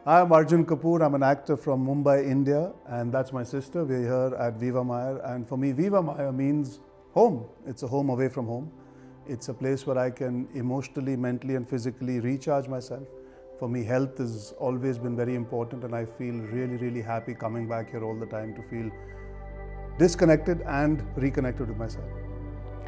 Hi, I'm Arjun Kapoor. I'm an actor from Mumbai, India, and that's my sister. We're here at VIVAMAYR, and for me, VIVAMAYR means home. It's a home away from home. It's a place where I can emotionally, mentally, and physically recharge myself. For me, health has always been very important, and I feel really, really happy coming back here all the time to feel disconnected and reconnected with myself.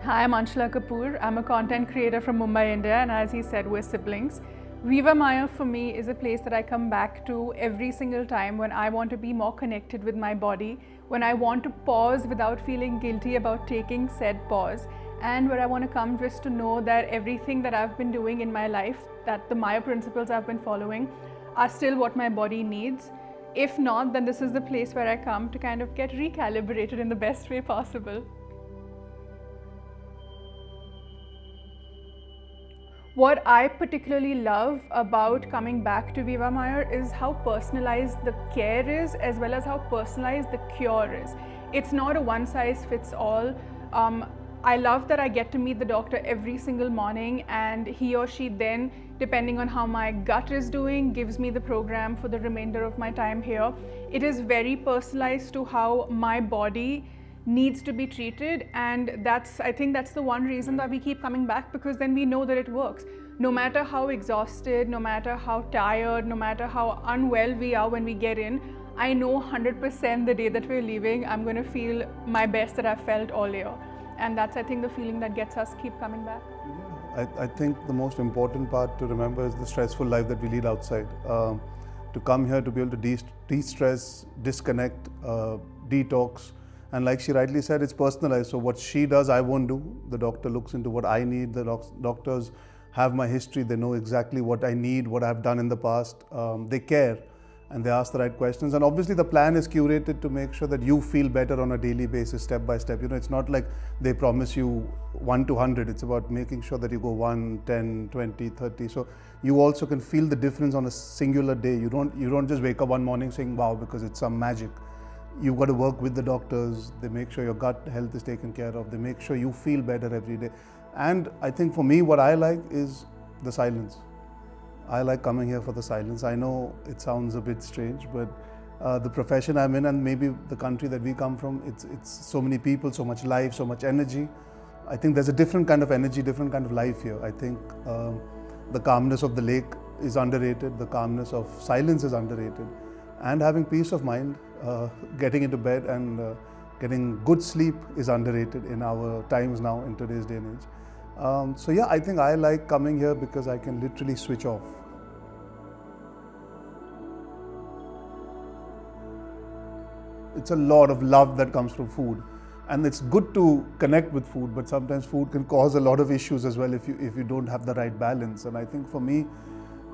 Hi, I'm Anshula Kapoor. I'm a content creator from Mumbai, India, and as he said, we're siblings. VIVAMAYR for me is a place that I come back to every single time when I want to be more connected with my body, when I want to pause without feeling guilty about taking said pause, and where I want to come just to know that everything that I've been doing in my life, that the Maya principles I've been following, are still what my body needs. If not, then this is the place where I come to kind of get recalibrated in the best way possible. What I particularly love about coming back to VIVAMAYR is how personalized the care is, as well as how personalized the cure is. It's not a one-size-fits-all. I love that I get to meet the doctor every single morning, and he or she then, depending on how my gut is doing, gives me the program for the remainder of my time here. It is very personalized to how my body needs to be treated, and I think that's the one reason that we keep coming back, because then we know that it works. No matter how exhausted, no matter how tired, no matter how unwell we are when we get in, I know 100% the day that we're leaving, I'm going to feel my best that I've felt all year. And that's, I think, the feeling that gets us keep coming back. I think the most important part to remember is the stressful life that we lead outside. To come here to be able to de-stress, disconnect, detox, and like she rightly said, it's personalized. So what she does, I won't do. The doctor looks into what I need. The doctors have my history. They know exactly what I need, what I've done in the past. They care and they ask the right questions. And obviously the plan is curated to make sure that you feel better on a daily basis, step by step. You know, it's not like they promise you 1 to 100. It's about making sure that you go 1, 10, 20, 30. So you also can feel the difference on a singular day. You don't just wake up one morning saying, wow, because it's some magic. You've got to work with the doctors. They make sure your gut health is taken care of. They make sure you feel better every day. And I think for me, what I like is the silence. I like coming here for the silence. I know it sounds a bit strange, but the profession I'm in, and maybe the country that we come from, it's so many people, so much life, so much energy. I think there's a different kind of energy, different kind of life here. I think the calmness of the lake is underrated. The calmness of silence is underrated. And having peace of mind, getting into bed and getting good sleep is underrated in our times now, in today's day and age. So yeah, I think I like coming here because I can literally switch off. It's a lot of love that comes from food, and it's good to connect with food, but sometimes food can cause a lot of issues as well if you don't have the right balance. And I think for me,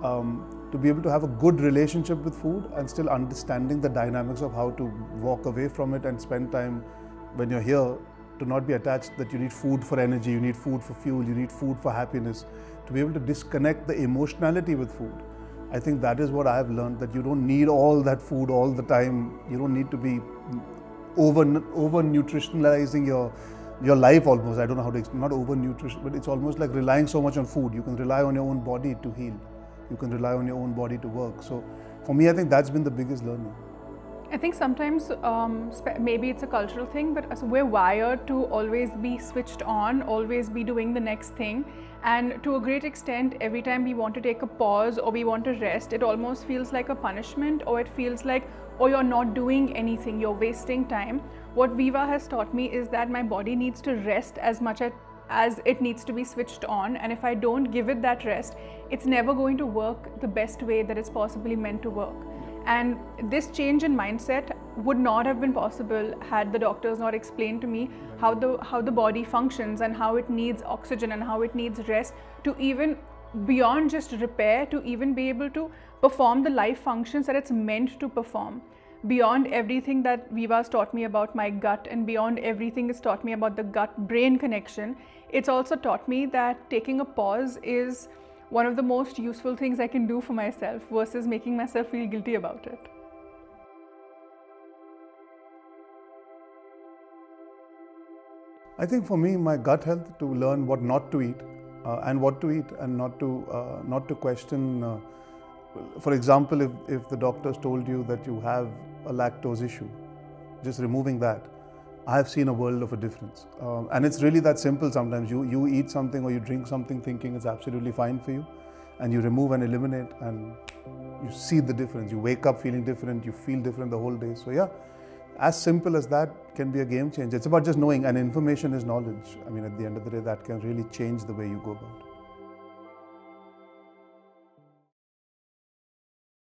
to be able to have a good relationship with food and still understanding the dynamics of how to walk away from it and spend time when you're here, to not be attached that you need food for energy, you need food for fuel, you need food for happiness, to be able to disconnect the emotionality with food. I think that is what I have learned, that you don't need all that food all the time. You don't need to be over nutritionalizing your life almost. I don't know how to explain, not over nutrition, but it's almost like relying so much on food. You can rely on your own body to heal. You can rely on your own body to work. So for me, I think that's been the biggest learning. I think sometimes maybe it's a cultural thing, but we're wired to always be switched on, always be doing the next thing. And to a great extent, every time we want to take a pause or we want to rest, it almost feels like a punishment, or it feels like, oh, you're not doing anything, you're wasting time. What Viva has taught me is that my body needs to rest as much as it needs to be switched on. And if I don't give it that rest, it's never going to work the best way that it's possibly meant to work. And this change in mindset would not have been possible had the doctors not explained to me how the body functions and how it needs oxygen and how it needs rest to even, beyond just repair, to even be able to perform the life functions that it's meant to perform. Beyond everything that Viva's taught me about my gut, and beyond everything it's taught me about the gut-brain connection, it's also taught me that taking a pause is one of the most useful things I can do for myself versus making myself feel guilty about it. I think for me, my gut health, to learn what not to eat and what to eat, and not to question For example, if the doctors told you that you have a lactose issue, just removing that, I have seen a world of a difference. And it's really that simple sometimes. You eat something or you drink something thinking it's absolutely fine for you, and you remove and eliminate, and you see the difference. You wake up feeling different, you feel different the whole day. So yeah, as simple as that can be a game changer. It's about just knowing, and information is knowledge. I mean, at the end of the day, that can really change the way you go about it.